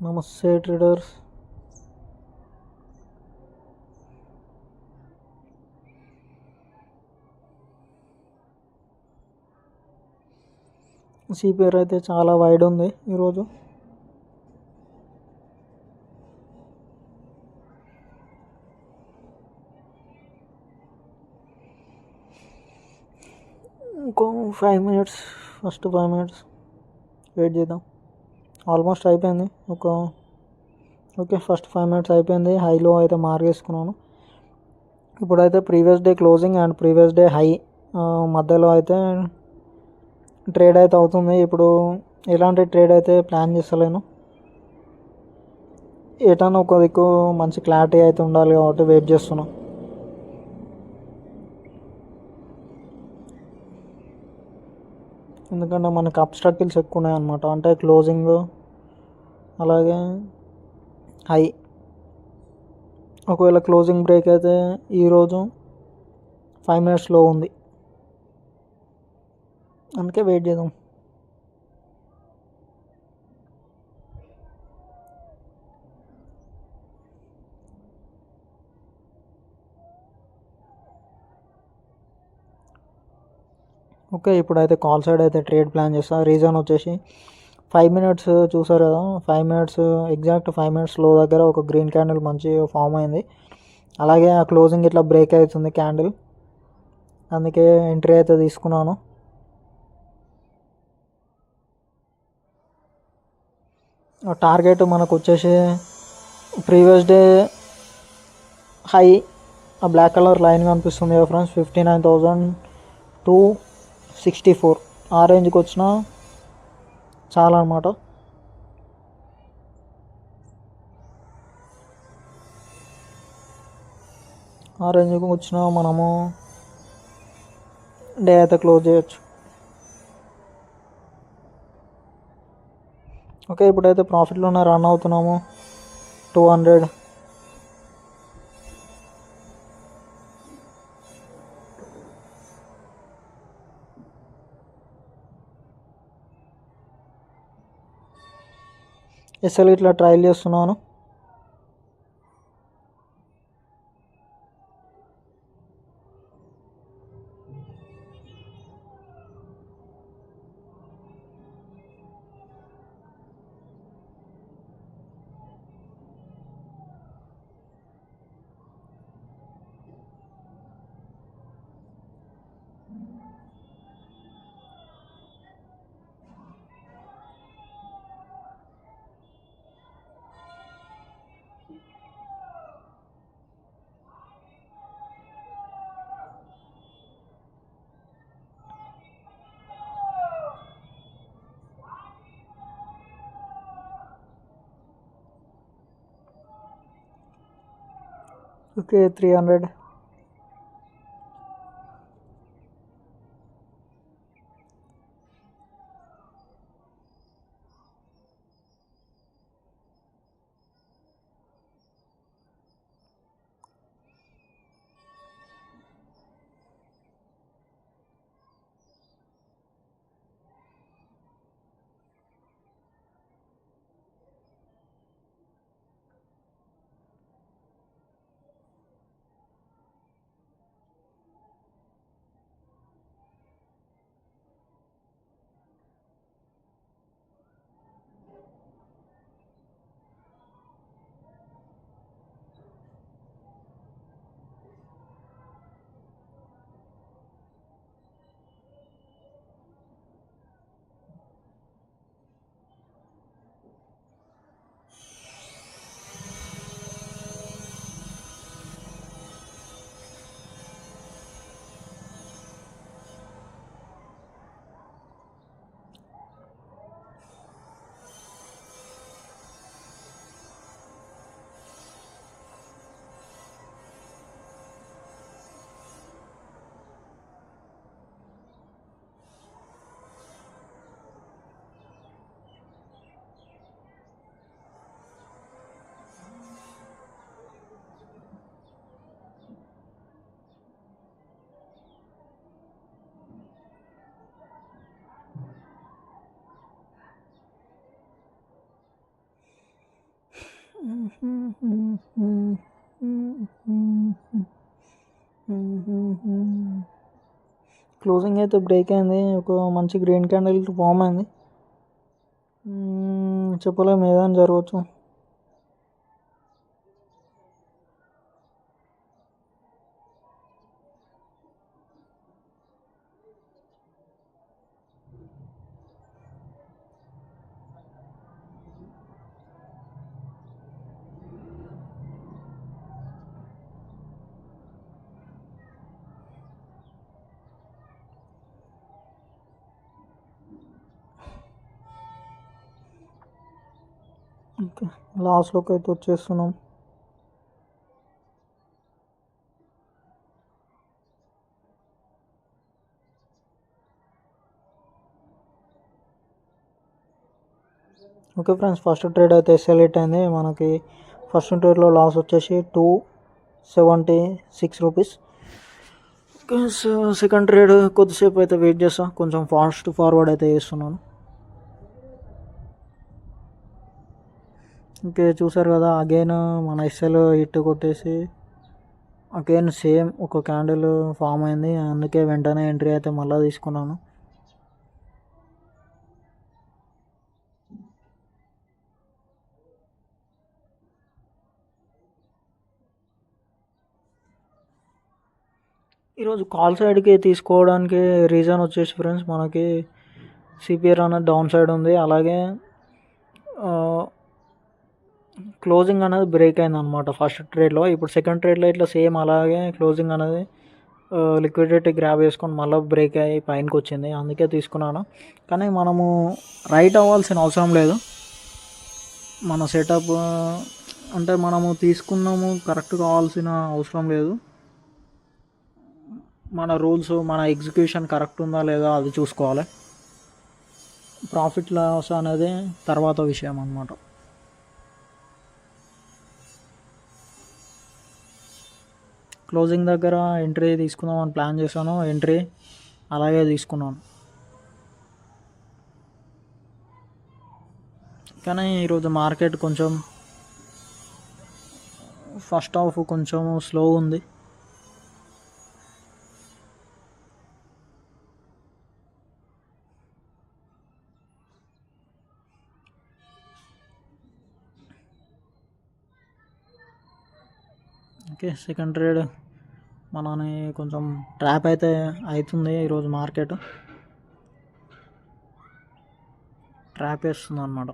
నమస్తే traders. CPR అయితే చాలా వైడ్ ఉంది ఈరోజు. ఇంకో 5 minutes, ఫస్ట్ 5 minutes వెయిట్ చేద్దాం. ఆల్మోస్ట్ అయిపోయింది. ఓకే, ఫస్ట్ 5 minutes అయిపోయింది. హైలో అయితే మార్కేసుకున్నాను. ఇప్పుడైతే previous day closing and previous day high మధ్యలో అయితే ట్రేడ్ అయితే అవుతుంది. ఇప్పుడు ఎలాంటి ట్రేడ్ అయితే ప్లాన్ చేస్తలేను. ఏటన్నా ఒక దిక్కు మంచి క్లారిటీ అయితే ఉండాలి కాబట్టి వెయిట్ చేస్తున్నా. ఎందుకంటే మనకి అబ్స్ట్రాక్టిల్స్ ఎక్కువ ఉన్నాయి అన్నమాట. అంటే క్లోజింగ్ అలాగే హై. ఒకవేళ క్లోజింగ్ బ్రేక్ అయితే ఈరోజు 5 minutes ఉంది, అందుకే వెయిట్ చేద్దాం. ఓకే, ఇప్పుడైతే కాల్ సైడ్ అయితే ట్రేడ్ ప్లాన్ చేస్తాను. రీజన్ వచ్చేసి 5 minutes చూసారు కదా, 5 minutes ఎగ్జాక్ట్ 5 minutes లో దగ్గర ఒక గ్రీన్ క్యాండిల్ మంచి ఫామ్ అయింది. అలాగే ఆ క్లోజింగ్ ఇట్లా బ్రేక్ అవుతుంది క్యాండిల్, అందుకే ఎంట్రీ అయితే తీసుకున్నాను. టార్గెట్ మనకు వచ్చేసి ప్రీవియస్ డే హై, ఆ బ్లాక్ కలర్ లైన్ కనిపిస్తుంది కదా ఫ్రెండ్స్, 59,264 ఆ రేంజ్కి వచ్చినా చాలా అన్నమాట. ఆ రేంజ్కి వచ్చినా మనము డే అయితే క్లోజ్ చేయొచ్చు. ఓకే, ఇప్పుడైతే ప్రాఫిట్లోనే రన్ అవుతున్నాము. 200 ఎస్ఎల్ ఇట్లా ట్రయల్ చేస్తున్నాను. ఓకే, 300. క్లోజింగ్ అయితే బ్రేక్ అయింది, ఒక మంచి గ్రీన్ క్యాండిల్ ఫామ్ అయింది. చెప్పలేము ఏదైనా జరగవచ్చు. ఓకే, లాస్ట్లోకి అయితే వచ్చేస్తున్నాం. ఓకే ఫ్రెండ్స్, ఫస్ట్ ట్రేడ్ అయితే సెలెక్ట్ అయింది. మనకి ఫస్ట్ ట్రేడ్లో లాస్ వచ్చేసి 276 రూపీస్. సెకండ్ ట్రేడ్ కొద్దిసేపు అయితే వెయిట్ చేస్తా, కొంచెం ఫాస్ట్ ఫార్వర్డ్ అయితే చేస్తున్నాను. ఓకే, చూసారు కదా, అగైన్ మన ఎస్ఎల్ హిట్ కొట్టేసి అగైన్ సేమ్ ఒక క్యాండిల్ ఫామ్ అయింది. అందుకే వెంటనే ఎంట్రీ అయితే మళ్ళీ తీసుకున్నాను. ఈరోజు కాల్ సైడ్కి తీసుకోవడానికి రీజన్ వచ్చేసి ఫ్రెండ్స్, మనకి సిపిఆర్ అనేది డౌన్ సైడ్ ఉంది, అలాగే క్లోజింగ్ అనేది బ్రేక్ అయింది అనమాట ఫస్ట్ ట్రేడ్లో. ఇప్పుడు సెకండ్ ట్రేడ్లో ఇట్లా సేమ్ అలాగే క్లోజింగ్ అనేది లిక్విడిటీ గ్రాబ్ చేసుకొని మళ్ళీ బ్రేక్ అయ్యి పైనకి వచ్చింది, అందుకే తీసుకున్నాను. కానీ మనము రైట్ అవ్వాల్సిన అవసరం లేదు. మన సెటప్ అంటే మనము తీసుకున్నాము కరెక్ట్ కావాల్సిన అవసరం లేదు. మన రూల్స్, మన ఎగ్జిక్యూషన్ కరెక్ట్ ఉందా లేదా అది చూసుకోవాలి. ప్రాఫిట్ లాస్ అనేది తర్వాత విషయం అన్నమాట. క్లోజింగ్ దగ్గర ఎంట్రీ తీసుకుందామని ప్లాన్ చేశాను, ఎంట్రీ అలాగే తీసుకున్నాను. కానీ ఈరోజు మార్కెట్ కొంచెం ఫస్ట్ హాఫ్ కొంచెం స్లో ఉంది. ఓకే, సెకండ్ ట్రేడ్ మనని కొంచెం ట్రాప్ అయితే అవుతుంది. ఈరోజు మార్కెట్ ట్రాప్ వేస్తుంది అన్నమాట.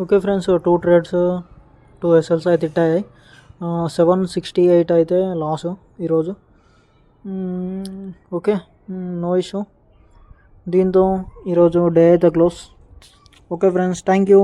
ఓకే ఫ్రెండ్స్, 2 ట్రేడ్స్ 2 ఎస్ఎల్స్ అయితే ఇట్టాయి. 768 అయితే లాస్ ఈరోజు. Okay, no issue. దీంతో ఈరోజు డే అయితే close. Okay friends, thank you.